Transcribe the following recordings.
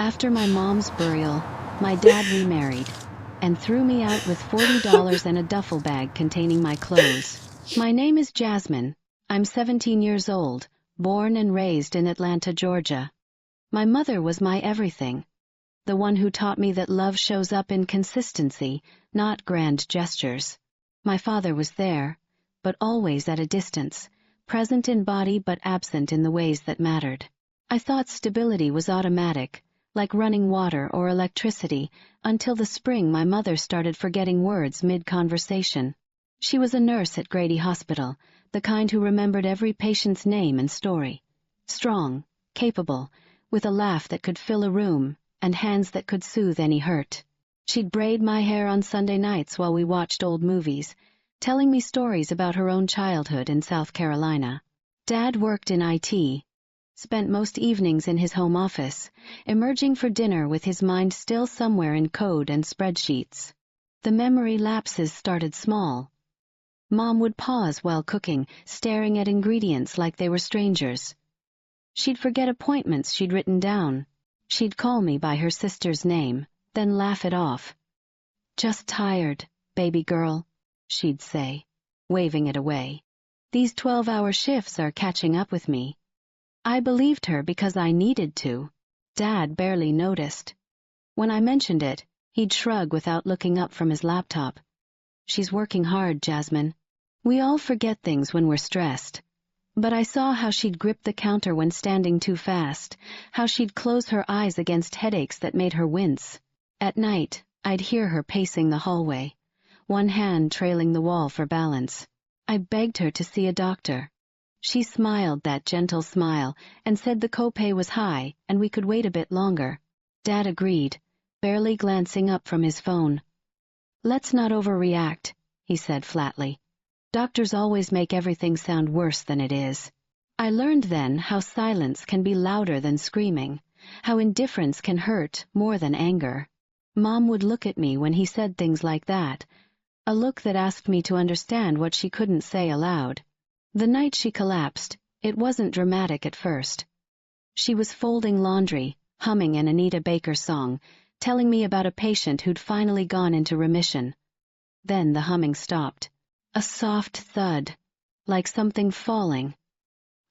After my mom's burial, my dad remarried and threw me out with $40 and a duffel bag containing my clothes. My name is Jasmine. I'm 17 years old, born and raised in Atlanta, Georgia. My mother was my everything, the one who taught me that love shows up in consistency, not grand gestures. My father was there, but always at a distance, present in body but absent in the ways that mattered. I thought stability was automatic, like running water or electricity, until the spring my mother started forgetting words mid-conversation. She was a nurse at Grady Hospital, the kind who remembered every patient's name and story. Strong, capable, with a laugh that could fill a room and hands that could soothe any hurt. She'd braid my hair on Sunday nights while we watched old movies, telling me stories about her own childhood in South Carolina. Dad worked in IT, spent most evenings in his home office, emerging for dinner with his mind still somewhere in code and spreadsheets. The memory lapses started small. Mom would pause while cooking, staring at ingredients like they were strangers. She'd forget appointments she'd written down. She'd call me by her sister's name, then laugh it off. "Just tired, baby girl," she'd say, waving it away. "These 12-hour shifts are catching up with me." I believed her because I needed to. Dad barely noticed. When I mentioned it, he'd shrug without looking up from his laptop. "She's working hard, Jasmine." We all forget things when we're stressed. But I saw how she'd grip the counter when standing too fast, how she'd close her eyes against headaches that made her wince. At night, I'd hear her pacing the hallway, one hand trailing the wall for balance. I begged her to see a doctor. She smiled that gentle smile and said the copay was high and we could wait a bit longer. Dad agreed, barely glancing up from his phone. "Let's not overreact," he said flatly. "Doctors always make everything sound worse than it is." I learned then how silence can be louder than screaming, how indifference can hurt more than anger. Mom would look at me when he said things like that, a look that asked me to understand what she couldn't say aloud. The night she collapsed, it wasn't dramatic at first. She was folding laundry, humming an Anita Baker song, telling me about a patient who'd finally gone into remission. Then the humming stopped. A soft thud, like something falling.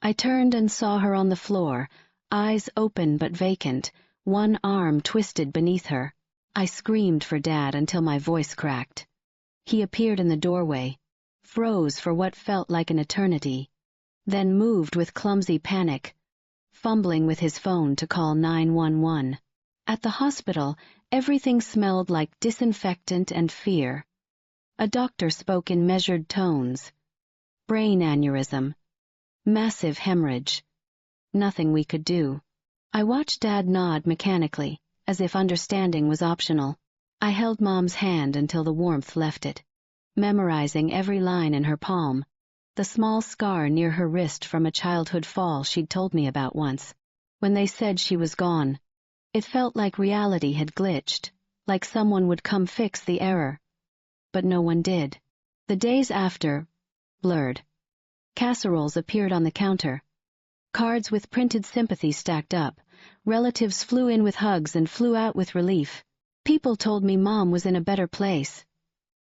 I turned and saw her on the floor, eyes open but vacant, one arm twisted beneath her. I screamed for Dad until my voice cracked. He appeared in the doorway, froze for what felt like an eternity, then moved with clumsy panic, fumbling with his phone to call 911. At the hospital, everything smelled like disinfectant and fear. A doctor spoke in measured tones. Brain aneurysm. Massive hemorrhage. Nothing we could do. I watched Dad nod mechanically, as if understanding was optional. I held Mom's hand until the warmth left it, memorizing every line in her palm, the small scar near her wrist from a childhood fall she'd told me about once. When they said she was gone, it felt like reality had glitched, like someone would come fix the error. But no one did. The days after, blurred. Casseroles appeared on the counter. Cards with printed sympathy stacked up. Relatives flew in with hugs and flew out with relief. People told me Mom was in a better place.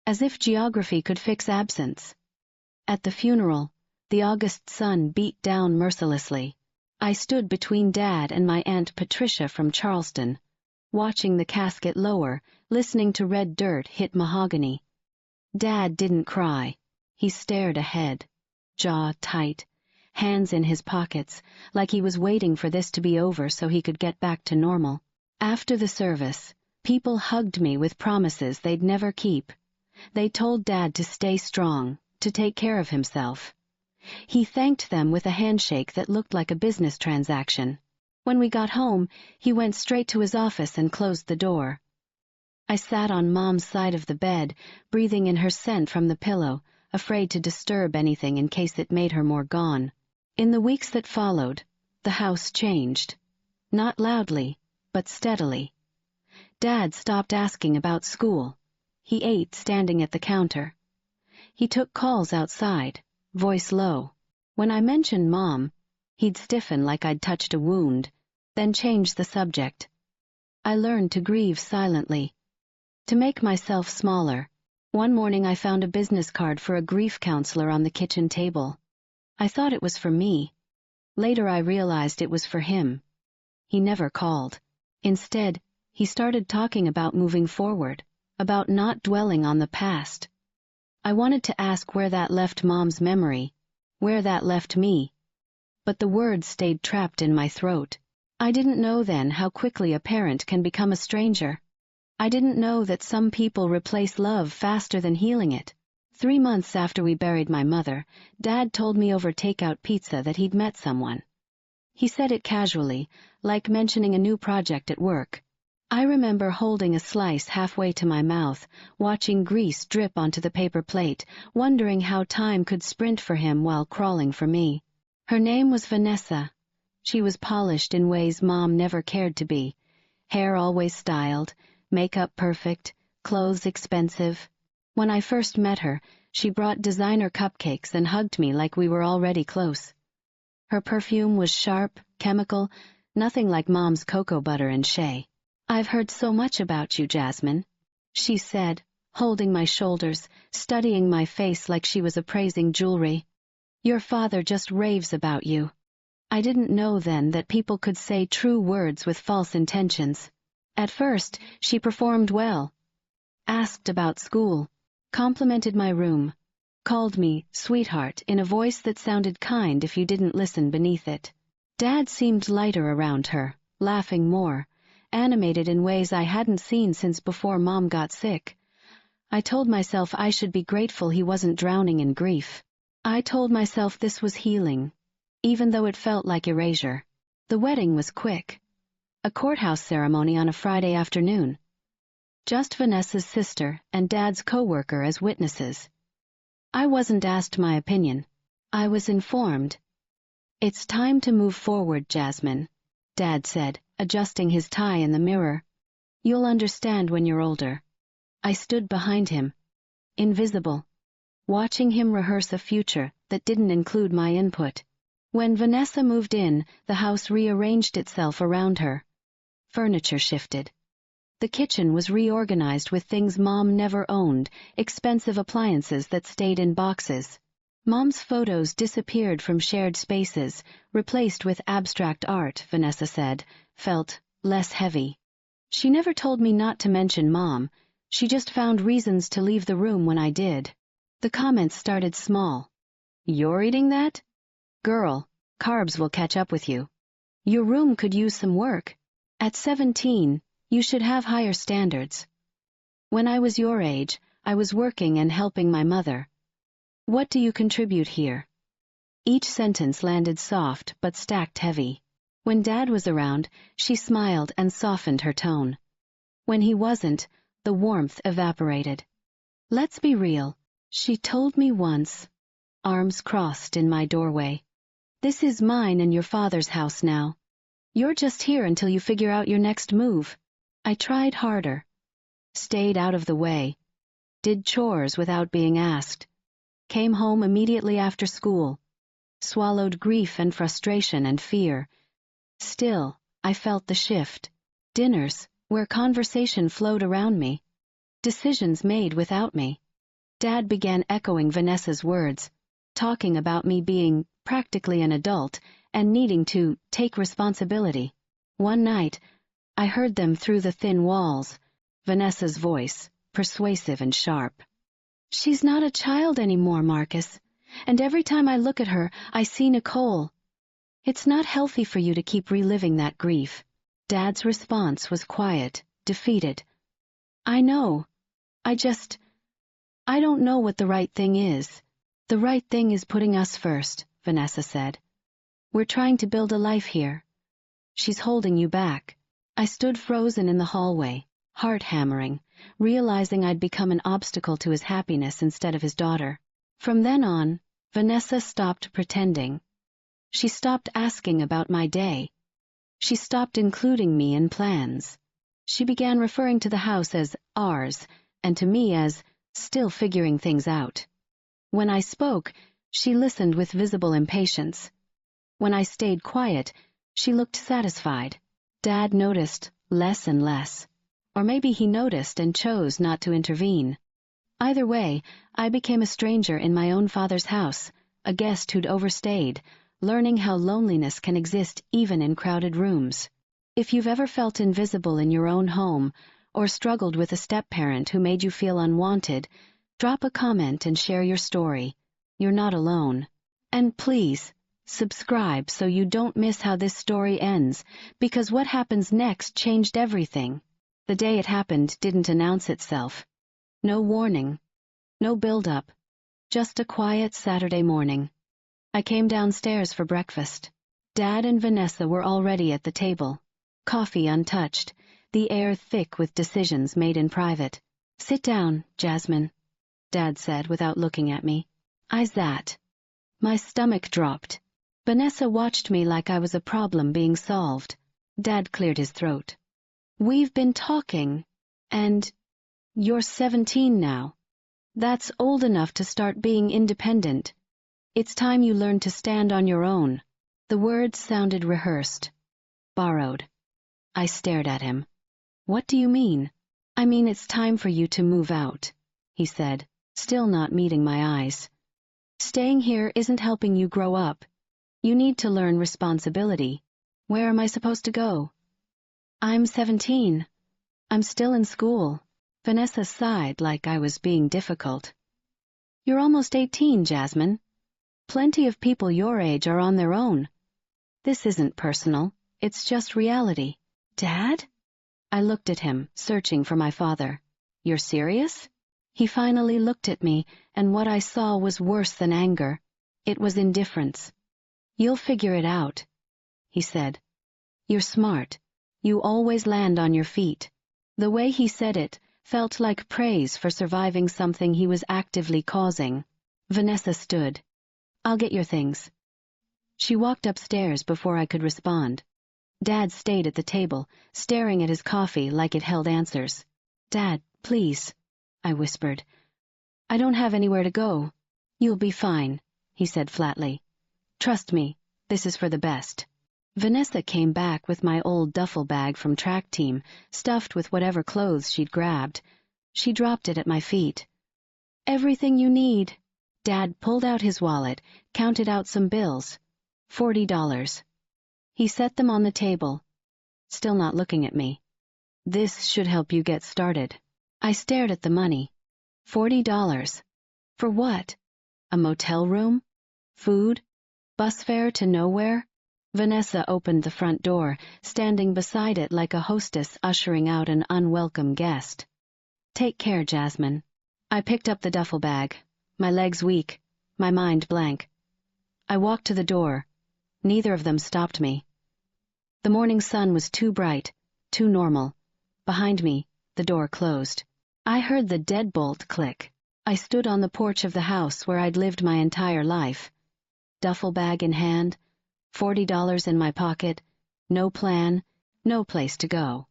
As if geography could fix absence. At the funeral, the August sun beat down mercilessly. I stood between Dad and my Aunt Patricia from Charleston, watching the casket lower, listening to red dirt hit mahogany. Dad didn't cry. He stared ahead, jaw tight, hands in his pockets, like he was waiting for this to be over so he could get back to normal. After the service, people hugged me with promises they'd never keep. They told Dad to stay strong, to take care of himself. He thanked them with a handshake that looked like a business transaction. When we got home, he went straight to his office and closed the door. I sat on Mom's side of the bed, breathing in her scent from the pillow, afraid to disturb anything in case it made her more gone. In the weeks that followed, the house changed. Not loudly, but steadily. Dad stopped asking about school. He ate standing at the counter. He took calls outside, voice low. When I mentioned Mom, he'd stiffen like I'd touched a wound, then change the subject. I learned to grieve silently, to make myself smaller. One morning I found a business card for a grief counselor on the kitchen table. I thought it was for me. Later I realized it was for him. He never called. Instead, he started talking about moving forward, about not dwelling on the past. I wanted to ask where that left Mom's memory, where that left me, but the words stayed trapped in my throat. I didn't know then how quickly a parent can become a stranger. I didn't know that some people replace love faster than healing it. 3 months after we buried my mother, Dad told me over takeout pizza that he'd met someone. He said it casually, like mentioning a new project at work. I remember holding a slice halfway to my mouth, watching grease drip onto the paper plate, wondering how time could sprint for him while crawling for me. Her name was Vanessa. She was polished in ways Mom never cared to be. Hair always styled, makeup perfect, clothes expensive. When I first met her, she brought designer cupcakes and hugged me like we were already close. Her perfume was sharp, chemical, nothing like Mom's cocoa butter and shea. "I've heard so much about you, Jasmine," she said, holding my shoulders, studying my face like she was appraising jewelry. "Your father just raves about you." I didn't know then that people could say true words with false intentions. At first, she performed well, asked about school, complimented my room, called me sweetheart in a voice that sounded kind if you didn't listen beneath it. Dad seemed lighter around her, laughing more, animated in ways I hadn't seen since before Mom got sick. I told myself I should be grateful he wasn't drowning in grief. I told myself this was healing, even though it felt like erasure. The wedding was quick. A courthouse ceremony on a Friday afternoon. Just Vanessa's sister and Dad's coworker as witnesses. I wasn't asked my opinion. I was informed. "It's time to move forward, Jasmine," Dad said, adjusting his tie in the mirror. "You'll understand when you're older." I stood behind him, invisible, watching him rehearse a future that didn't include my input. When Vanessa moved in, the house rearranged itself around her. Furniture shifted. The kitchen was reorganized with things Mom never owned, expensive appliances that stayed in boxes. Mom's photos disappeared from shared spaces, replaced with abstract art, Vanessa said, felt less heavy. She never told me not to mention Mom. She just found reasons to leave the room when I did. The comments started small. "You're eating that? Girl, carbs will catch up with you. Your room could use some work. At 17, you should have higher standards. When I was your age, I was working and helping my mother. What do you contribute here?" Each sentence landed soft but stacked heavy. When Dad was around, she smiled and softened her tone. When he wasn't, the warmth evaporated. "Let's be real," she told me once, arms crossed in my doorway. "This is mine and your father's house now. You're just here until you figure out your next move." I tried harder, stayed out of the way, did chores without being asked, came home immediately after school, swallowed grief and frustration and fear. Still, I felt the shift. Dinners, where conversation flowed around me, decisions made without me. Dad began echoing Vanessa's words, talking about me being practically an adult and needing to take responsibility. One night, I heard them through the thin walls, Vanessa's voice, persuasive and sharp. "She's not a child anymore, Marcus, and every time I look at her, I see Nicole. It's not healthy for you to keep reliving that grief." Dad's response was quiet, defeated. "I know. I don't know what the right thing is. The right thing is putting us first," Vanessa said. "We're trying to build a life here. She's holding you back." I stood frozen in the hallway, heart hammering, realizing I'd become an obstacle to his happiness instead of his daughter. From then on, Vanessa stopped pretending. She stopped asking about my day. She stopped including me in plans. She began referring to the house as ours, and to me as still figuring things out. When I spoke, she listened with visible impatience. When I stayed quiet, she looked satisfied. Dad noticed, less and less. Or maybe he noticed and chose not to intervene. Either way, I became a stranger in my own father's house, a guest who'd overstayed, learning how loneliness can exist even in crowded rooms. If you've ever felt invisible in your own home, or struggled with a step-parent who made you feel unwanted, drop a comment and share your story. You're not alone. And please, subscribe so you don't miss how this story ends, because what happens next changed everything. The day it happened didn't announce itself. No warning, no build-up, just a quiet Saturday morning. I came downstairs for breakfast. Dad and Vanessa were already at the table, coffee untouched, the air thick with decisions made in private. "Sit down, Jasmine," Dad said without looking at me. "I's that." My stomach dropped. Vanessa watched me like I was a problem being solved. Dad cleared his throat. "We've been talking, and you're 17 now. That's old enough to start being independent. It's time you learned to stand on your own." The words sounded rehearsed, borrowed. I stared at him. "What do you mean?" "I mean it's time for you to move out," he said, still not meeting my eyes. "Staying here isn't helping you grow up. You need to learn responsibility. Where am I supposed to go?" "I'm 17. I'm still in school." Vanessa sighed like I was being difficult. "You're almost 18, Jasmine. Plenty of people your age are on their own. This isn't personal, it's just reality." "Dad?" I looked at him, searching for my father. "You're serious?" He finally looked at me, and what I saw was worse than anger. It was indifference. "You'll figure it out," he said. "You're smart. You always land on your feet." The way he said it felt like praise for surviving something he was actively causing. Vanessa stood. "I'll get your things." She walked upstairs before I could respond. Dad stayed at the table, staring at his coffee like it held answers. "Dad, please," I whispered. "I don't have anywhere to go." "You'll be fine," he said flatly. "Trust me, this is for the best." Vanessa came back with my old duffel bag from track team, stuffed with whatever clothes she'd grabbed. She dropped it at my feet. "Everything you need." Dad pulled out his wallet, counted out some bills. $40. He set them on the table, still not looking at me. "This should help you get started." I stared at the money. $40. For what? A motel room? Food? Bus fare to nowhere? Vanessa opened the front door, standing beside it like a hostess ushering out an unwelcome guest. "Take care, Jasmine." I picked up the duffel bag, my legs weak, my mind blank. I walked to the door. Neither of them stopped me. The morning sun was too bright, too normal. Behind me, the door closed. I heard the deadbolt click. I stood on the porch of the house where I'd lived my entire life. Duffel bag in hand, $40 in my pocket, no plan, no place to go.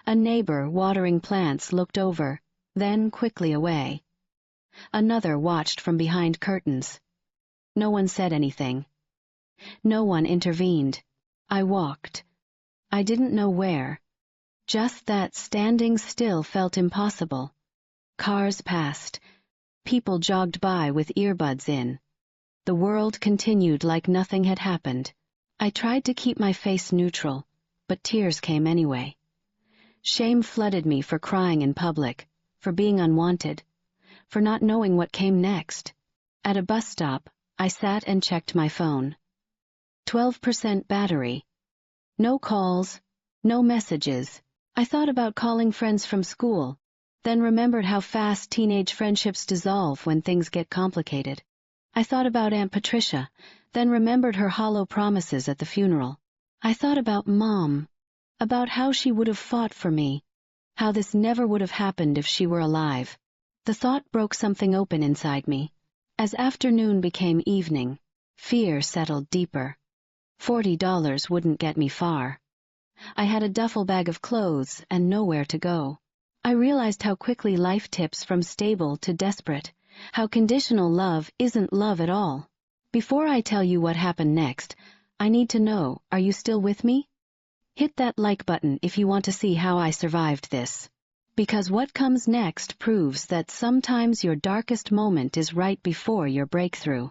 A neighbor watering plants looked over, then quickly away. Another watched from behind curtains. No one said anything. No one intervened. I walked. I didn't know where. Just that standing still felt impossible. Cars passed. People jogged by with earbuds in. The world continued like nothing had happened. I tried to keep my face neutral, but tears came anyway. Shame flooded me for crying in public, for being unwanted, for not knowing what came next. At a bus stop, I sat and checked my phone. 12% battery. No calls, no messages. I thought about calling friends from school, then remembered how fast teenage friendships dissolve when things get complicated. I thought about Aunt Patricia, then remembered her hollow promises at the funeral. I thought about Mom, about how she would have fought for me, how this never would have happened if she were alive. The thought broke something open inside me. As afternoon became evening, fear settled deeper. $40 wouldn't get me far. I had a duffel bag of clothes and nowhere to go. I realized how quickly life tips from stable to desperate, how conditional love isn't love at all. Before I tell you what happened next, I need to know, are you still with me? Hit that like button if you want to see how I survived this. Because what comes next proves that sometimes your darkest moment is right before your breakthrough.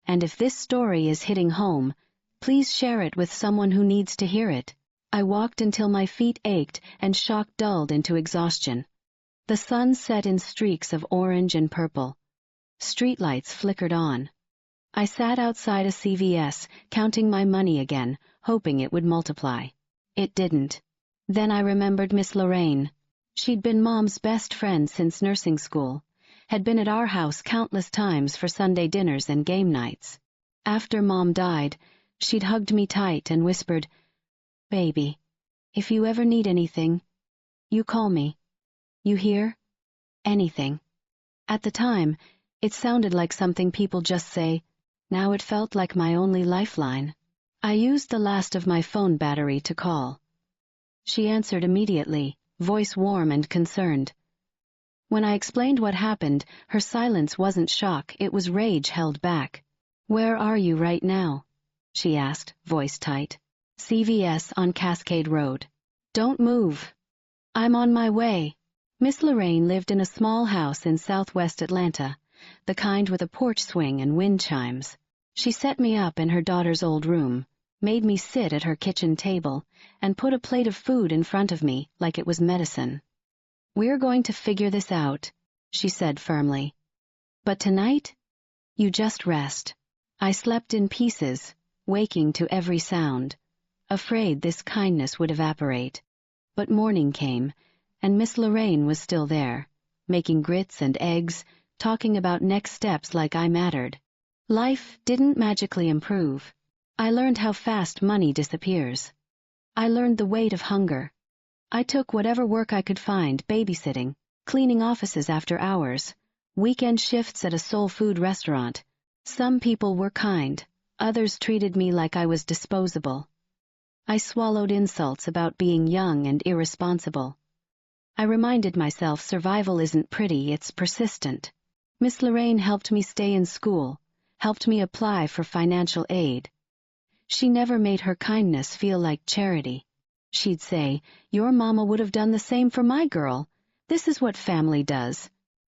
And if this story is hitting home, please share it with someone who needs to hear it. I walked until my feet ached and shock dulled into exhaustion. The sun set in streaks of orange and purple. Streetlights flickered on. I sat outside a CVS, counting my money again, hoping it would multiply. It didn't. Then I remembered Miss Lorraine. She'd been Mom's best friend since nursing school, had been at our house countless times for Sunday dinners and game nights. After Mom died, she'd hugged me tight and whispered, "Baby, if you ever need anything, you call me. You hear? Anything." At the time, it sounded like something people just say. Now it felt like my only lifeline. I used the last of my phone battery to call. She answered immediately, voice warm and concerned. When I explained what happened, her silence wasn't shock, it was rage held back. "Where are you right now?" she asked, voice tight. "CVS on Cascade Road." "Don't move." "I'm on my way." Miss Lorraine lived in a small house in southwest Atlanta, the kind with a porch swing and wind chimes. She set me up in her daughter's old room, made me sit at her kitchen table, and put a plate of food in front of me like it was medicine. "We're going to figure this out," she said firmly. "But tonight, you just rest." I slept in pieces, waking to every sound, afraid this kindness would evaporate. But morning came, and Miss Lorraine was still there, making grits and eggs, talking about next steps like I mattered. Life didn't magically improve. I learned how fast money disappears. I learned the weight of hunger. I took whatever work I could find, babysitting, cleaning offices after hours, weekend shifts at a soul food restaurant. Some people were kind, others treated me like I was disposable. I swallowed insults about being young and irresponsible. I reminded myself survival isn't pretty, it's persistent. Miss Lorraine helped me stay in school, helped me apply for financial aid. She never made her kindness feel like charity. She'd say, "Your mama would have done the same for my girl. This is what family does."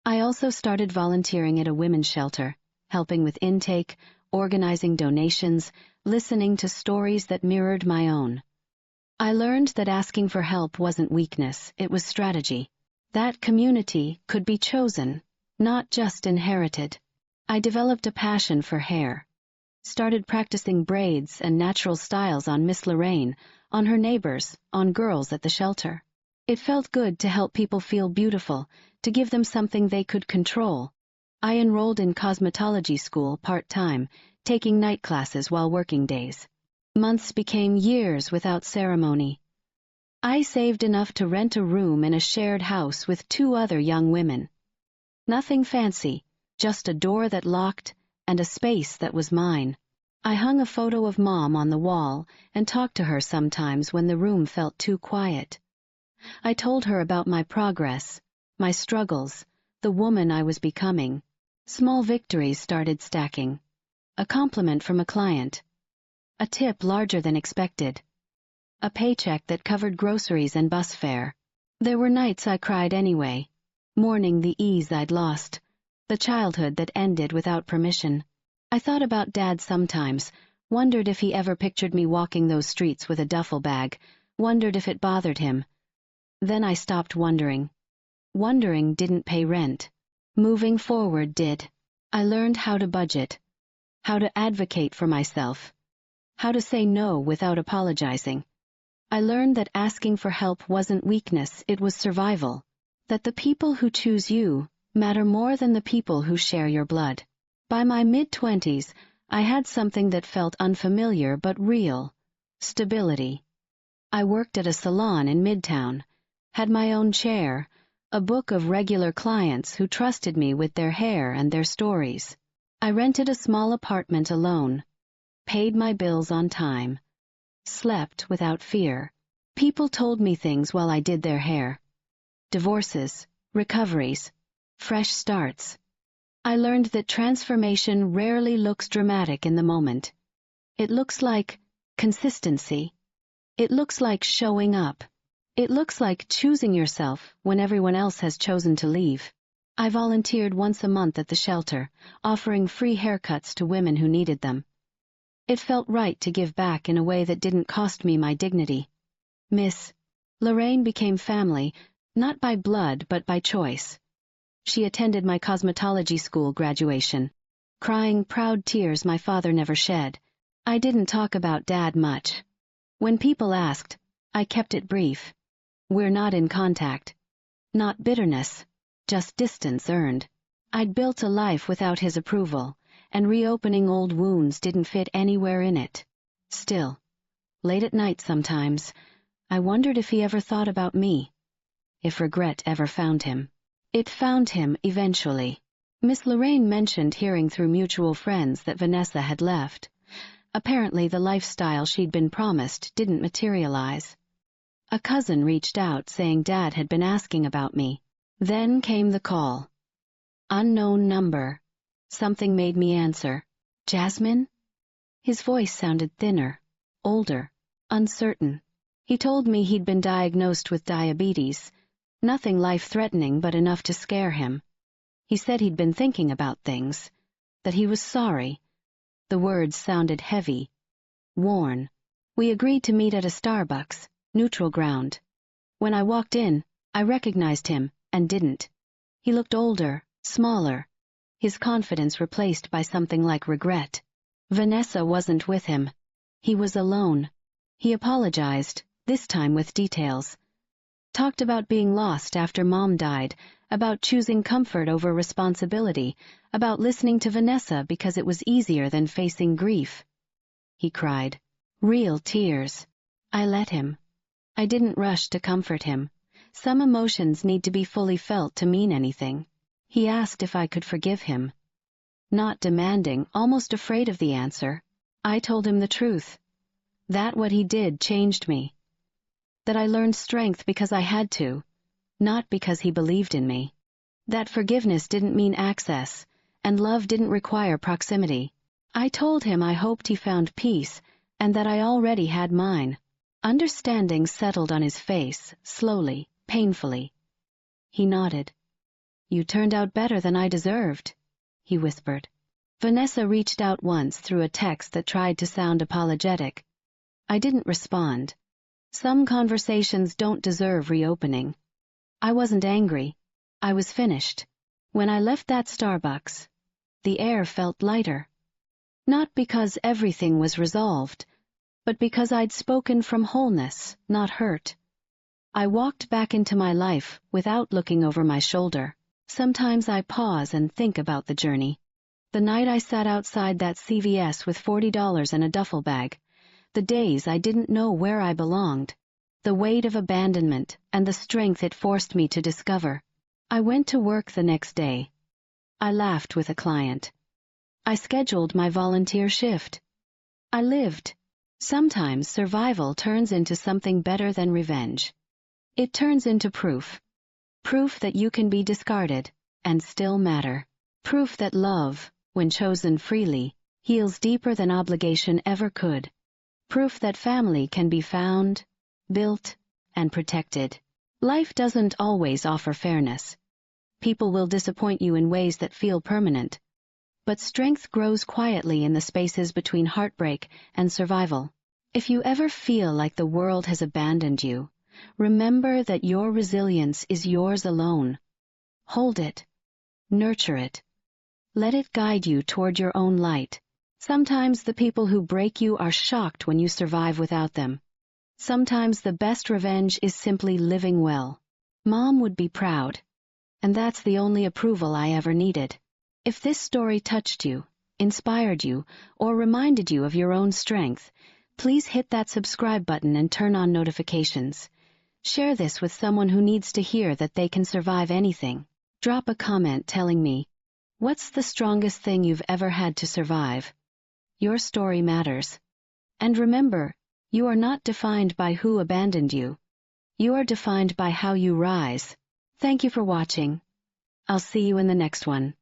I also started volunteering at a women's shelter, helping with intake, organizing donations, listening to stories that mirrored my own. I learned that asking for help wasn't weakness, it was strategy. That community could be chosen, not just inherited. I developed a passion for hair. Started practicing braids and natural styles on Miss Lorraine, on her neighbors, on girls at the shelter. It felt good to help people feel beautiful, to give them something they could control. I enrolled in cosmetology school part-time, taking night classes while working days. Months became years without ceremony. I saved enough to rent a room in a shared house with 2 other young women. Nothing fancy, just a door that locked and a space that was mine. I hung a photo of Mom on the wall and talked to her sometimes when the room felt too quiet. I told her about my progress, my struggles, the woman I was becoming. Small victories started stacking. A compliment from a client. A tip larger than expected. A paycheck that covered groceries and bus fare. There were nights I cried anyway, mourning the ease I'd lost, the childhood that ended without permission. I thought about Dad sometimes, wondered if he ever pictured me walking those streets with a duffel bag, wondered if it bothered him. Then I stopped wondering. Wondering didn't pay rent. Moving forward did. I learned how to budget, how to advocate for myself, how to say no without apologizing. I learned that asking for help wasn't weakness, it was survival. That the people who choose you matter more than the people who share your blood. By my mid-20s, I had something that felt unfamiliar but real. Stability. I worked at a salon in Midtown, had my own chair, a book of regular clients who trusted me with their hair and their stories. I rented a small apartment alone, paid my bills on time, slept without fear. People told me things while I did their hair. Divorces, recoveries, fresh starts. I learned that transformation rarely looks dramatic in the moment. It looks like consistency, It looks like showing up. It looks like choosing yourself when everyone else has chosen to leave. I volunteered once a month at the shelter, offering free haircuts to women who needed them. It felt right to give back in a way that didn't cost me my dignity. Miss Lorraine became family, not by blood but by choice. She attended my cosmetology school graduation, crying proud tears my father never shed. I didn't talk about Dad much. When people asked, I kept it brief. We're not in contact. Not bitterness, just distance earned. I'd built a life without his approval, and reopening old wounds didn't fit anywhere in it. Still, late at night sometimes, I wondered if he ever thought about me, if regret ever found him. It found him eventually. Miss Lorraine mentioned hearing through mutual friends that Vanessa had left. Apparently the lifestyle she'd been promised didn't materialize. A cousin reached out saying Dad had been asking about me. Then came the call. Unknown number. Something made me answer. Jasmine? His voice sounded thinner, older, uncertain. He told me he'd been diagnosed with diabetes. Nothing life-threatening but enough to scare him. He said he'd been thinking about things, that he was sorry. The words sounded heavy, worn. We agreed to meet at a Starbucks, neutral ground. When I walked in, I recognized him, and didn't. He looked older, smaller, his confidence replaced by something like regret. Vanessa wasn't with him. He was alone. He apologized, this time with details. Talked about being lost after Mom died, about choosing comfort over responsibility, about listening to Vanessa because it was easier than facing grief. He cried. Real tears. I let him. I didn't rush to comfort him. Some emotions need to be fully felt to mean anything. He asked if I could forgive him. Not demanding, almost afraid of the answer, I told him the truth. That what he did changed me. That I learned strength because I had to, not because he believed in me. That forgiveness didn't mean access, and love didn't require proximity. I told him I hoped he found peace, and that I already had mine. Understanding settled on his face, slowly, painfully. He nodded. You turned out better than I deserved, he whispered. Vanessa reached out once through a text that tried to sound apologetic. I didn't respond. Some conversations don't deserve reopening. I wasn't angry. I was finished. When I left that Starbucks, the air felt lighter. Not because everything was resolved, but because I'd spoken from wholeness, not hurt. I walked back into my life without looking over my shoulder. Sometimes I pause and think about the journey. The night I sat outside that CVS with $40 and a duffel bag. The days I didn't know where I belonged. The weight of abandonment and the strength it forced me to discover. I went to work the next day. I laughed with a client. I scheduled my volunteer shift. I lived. Sometimes survival turns into something better than revenge. It turns into proof. Proof that you can be discarded and still matter. Proof that love, when chosen freely, heals deeper than obligation ever could. Proof that family can be found, built, and protected. Life doesn't always offer fairness. People will disappoint you in ways that feel permanent. But strength grows quietly in the spaces between heartbreak and survival. If you ever feel like the world has abandoned you, remember that your resilience is yours alone. Hold it. Nurture it. Let it guide you toward your own light. Sometimes the people who break you are shocked when you survive without them. Sometimes the best revenge is simply living well. Mom would be proud. And that's the only approval I ever needed. If this story touched you, inspired you, or reminded you of your own strength, please hit that subscribe button and turn on notifications. Share this with someone who needs to hear that they can survive anything. Drop a comment telling me, what's the strongest thing you've ever had to survive? Your story matters. And remember, you are not defined by who abandoned you. You are defined by how you rise. Thank you for watching. I'll see you in the next one.